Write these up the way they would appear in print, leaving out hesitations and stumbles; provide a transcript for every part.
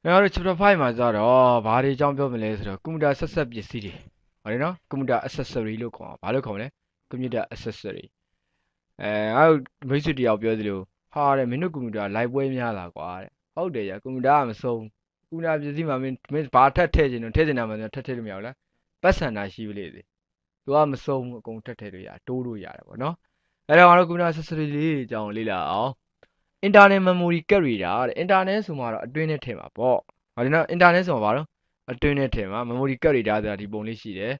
ကျွန်တော်တို့ chapter 5မှာကြတော့ဘာတွေအကြောင်းပြောမလဲဆိုတော့ကွန်ပျူတာဆက်ဆက်ပစ္စည်းတွေဟုတ်တယ်နော်ကွန်ပျူတာ accessory လို့ခေါ်အောင်ဘာလို့ခေါ်မလဲကွန်ပျူတာ accessory ငါတို့မိတ်ဆွေတယောက်ပြောသလိုဟာတဲ့မင်းတို့ကွန်ပျူတာလိုက်ပွဲများလားကွာတဲ့ဟုတ်တယ်ရကွန်ပျူတာကမဆုံးကွန်ပျူတာပစ္စည်းမှာမင်းဘာထပ်ထည့်ချင်တော့ထည့်ချင်တာမှထပ်ထည့်လို့မရဘူးလားပတ်စံတာရှိပြီလေသူကမဆုံးဘူးအကုန်ထပ်ထည့်လို့ရတိုးလို့ရတယ်ပေါ့နော်အဲ့တော့ငါတို့ကွန်ပျူတာ accessory လေးအကြောင်းလေ့လာအောင် internal memory card reader တဲ့ internal ဆိုမှတော့အတွင်းထဲထည့်မှာပေါ့ဟောဒီနော် internal ဆိုမှာဘာလို့အတွင်းထဲထည့်မှာ memory card reader ဆိုတာဒီပုံလေးရှိတယ်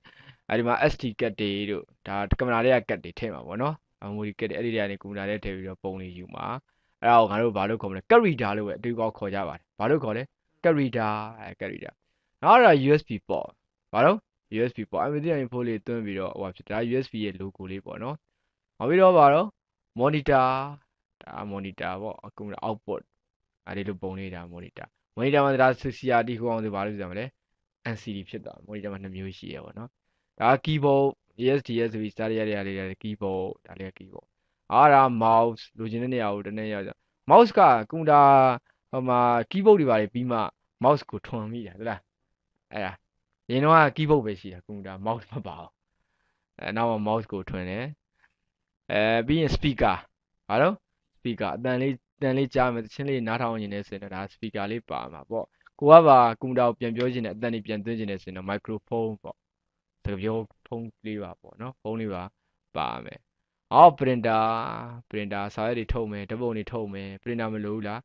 အဲဒီမှာ SD card တွေတို့ဒါကင်မရာတွေက card တွေထည့်မှာပေါ့နော် memory card တွေအဲ့ဒီတွေကနေကွန်ပျူတာထဲထည့်ပြီးတော့ပုံလေးယူမှာအဲ့ဒါကိုငါတို့ဘာလို့ခေါ်မလဲ card reader လို့ပဲအတူကောက်ခေါ်ကြပါတယ်ဘာလို့ခေါ်လဲ card reader card reader နောက်တော့ USB port ဘာလို့ USB port MP3 info လေးတွင်းပြီးတော့ဟိုဖြစ်ဒါ USB ရဲ့ logo လေးပေါ့နော်နောက်ပြီးတော့ဘာလို့ monitor ဒါ monitor ပေါ့အခု output အဲဒီလိုပုံလေးဒါ monitor မှာဒါ CRT ဟိုအောင်ဆိုဘာလို့ပြောမလဲ NCD ဖြစ်သွား monitor မှာ2မျိုးရှိရပေါ့နော်ဒါ keyboard ASDS ဆိုပြီး start ရတဲ့ keyboard ဒါလေးက keyboard အားဒါ mouse လိုချင်တဲ့နေရာကိုတနေ့ရောက်ကြ mouse ကကွန်ပျူတာဟိုမှာ keyboard တွေပါတယ်ပြီးမှ mouse ကိုထွန်မိတာဟုတ်လားအဲ့ဒါရင်တော့ keyboard ပဲရှိတာကွန်ပျူတာ mouse မပါဘူးနောက်မှာ mouse ကိုထွန်တယ်ပြီးရင် speaker ဘာလို့ speaker အတန်လေးကြားမယ်တချင်းလေးနားထောင်နေနေဆိုရင်ဒါ speaker လေးပါမှာပေါ့ကိုကပါကွန်ပျူတာကိုပြန်ပြောချင်တဲ့အတန်လေးပြန်သွင်းချင်နေဆိုရင်တော့ microphone ပေါ့တကပြောဖုန်းလေးပါပေါ့နော်ဖုန်းလေးပါမယ်အော် printer စာရွက်တွေထုတ်မယ်ဓာတ်ပုံတွေထုတ်မယ် printer မလိုဘူးလား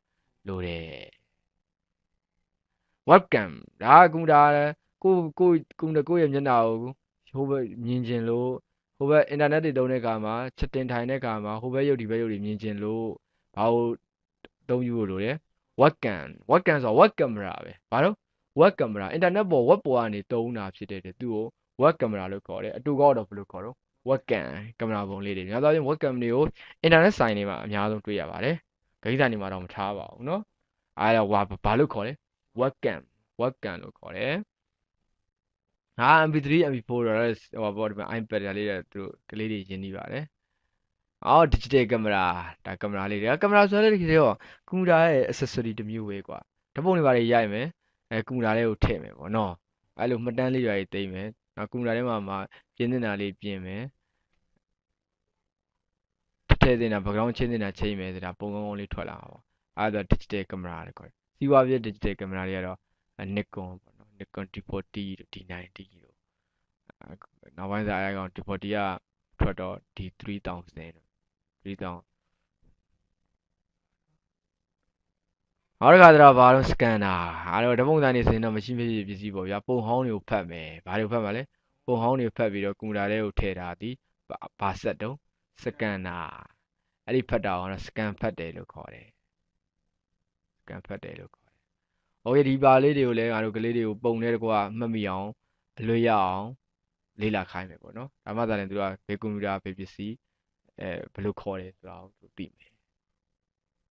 လိုတယ် webcam ဒါကကွန်ပျူတာကိုရဲ့မျက်နှာကိုဟိုဘက်မြင်ကျင်လို့ဟိုဘက် internet တွေတုံးတဲ့အခါမှာချက်တင်ထိုင်တဲ့အခါမှာဟိုဘက်ရုပ်ဒီဘက်ရုပ်တွေမြင်ကျင်လို့ဘာလို့သုံးယူလို့လဲ webcam ဆိုတော့ web camera ပဲဘာလို့ web camera internet ပေါ် web ပေါ်ကနေသုံးတာဖြစ်တဲ့သူ့ကို web camera လို့ခေါ်တယ်အတူကောက်တော့ဘယ်လိုခေါ်တော့ webcam ကင်မရာပုံလေးတွေများသောအားဖြင့် webcam တွေကို internet ဆိုင်တွေမှာအများဆုံးတွေ့ရပါတယ်ဂိမ်းဆိုင်တွေမှာတော့မထားပါဘူးเนาะအဲ့ဒါဘာလို့ခေါ်လဲ webcam လို့ခေါ်တယ်ဟာ MP3 MP4 တော့ဟိုဘောဒီမှာ iPad လေးတွေသူတို့ကလေးတွေရင်းနှီးပါတယ်အော် digital camera ဒါကင်မရာလေးတွေကင်မရာဆိုတဲ့ဒီတော့ကွန်ပျူတာရဲ့ accessory တစ်မျိုးပဲကွာဓာတ်ပုံတွေပါတွေရိုက်မယ်ကွန်ပျူတာလေးကိုထည့်မယ်ပေါ့နော်အဲ့လိုမှတ်တမ်းလေးတွေသိမ်းမယ်နောက်ကွန်ပျူတာထဲမှာပြင်နေတာလေးပြင်မယ်ထည့်တင်တာ background ချင်းတင်တာချိန်မယ်ဆိုတာပုံကောင်းလေးထွက်လာမှာပေါ့အဲ့ဒါ digital camera လို့ခေါ်တယ်စီးပွားပြ digital camera တွေကတော့ Nikon ပေါ့နော် Nikon D40 တို့ D90 တို့နောက်ပိုင်းစားအကောင် D40 ကထွက်တော့ D3000 3000နောက်တစ်ခါကျတော့ဘာလို့ scanner အဲ့တော့ဓာတ်ပုံစံနေစင်တော့မရှိပစ္စည်းပေါ့ဗျာပုံဟောင်းတွေကိုဖတ်မယ်ဘာတွေကိုဖတ်မှာလဲပုံဟောင်းတွေဖတ်ပြီးတော့ကွန်ပျူတာထဲကိုထည့်ထားသည်ဘာဆက်တုံး scanner အဲ့ဒီဖတ်တာကတော့ scan ဖတ်တယ်လို့ခေါ်တယ် scan ဖတ်တယ်လို့ခေါ်တယ်โอเคဒီပါလေးတွေကိုလည်းငါတို့ကလေးတွေကိုပုံထဲတကွာမှတ်မိအောင်အလွတ်ရအောင်လေ့လာခိုင်းမယ်ပေါ့နော်ဒါမှသာလည်းသူကဘယ်ကွန်ပျူတာဘယ်ပစ္စည်းဘယ်လိုခေါ်တယ်ဆိုတာကိုသူသိမယ်